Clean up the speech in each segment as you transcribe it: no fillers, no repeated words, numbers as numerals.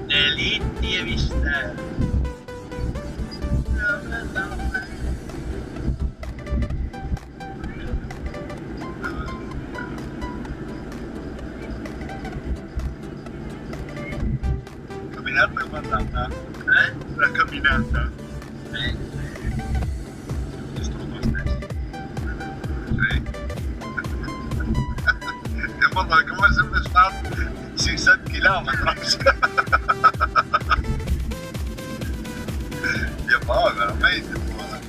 Delizia vista. Camminata o andata? La camminata? Giusto lo stesso. Sì. Abbiamo fatto come sempre stato 6-7 km. Ja, buona, veramente buona.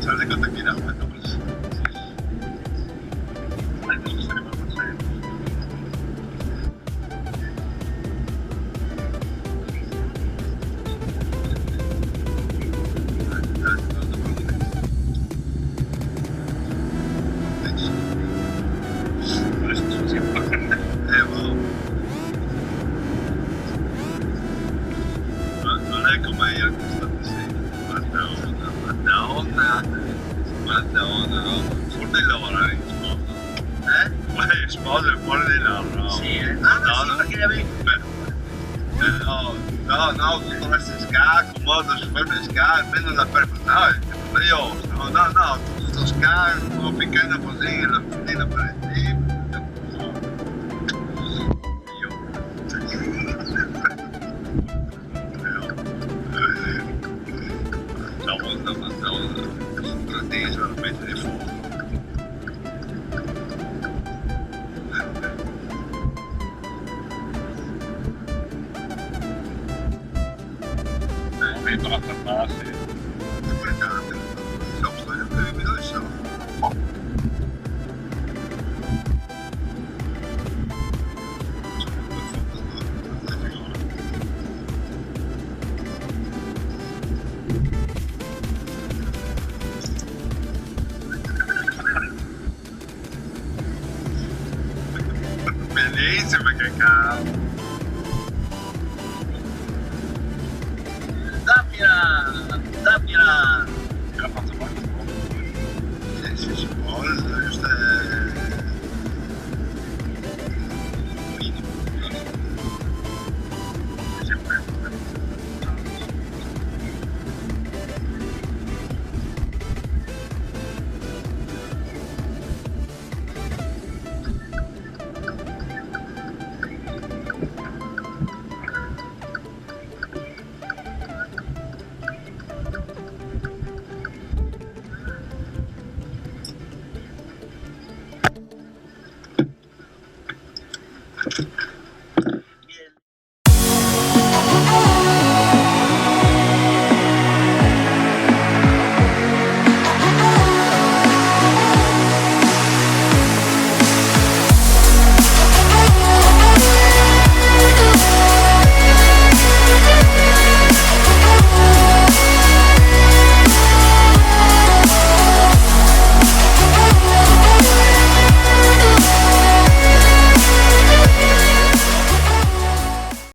Sale con tequila, bueno, pues. Ay, no sé, vamos a ver. Non è come io che sto dicendo, Madonna, no? Fuori di lavorare in sposa. In sposa e fuori di lavoro, no? Sì, No, sì, perché avevi... no, tutto resto in scacco, modo si ferma in scacco, almeno la no, io, no, tutto scacco, piccando così, la fondina per il team. Madonna, la mettere di fuoco. Vedo la farmacia. Bellissimo che cavolo.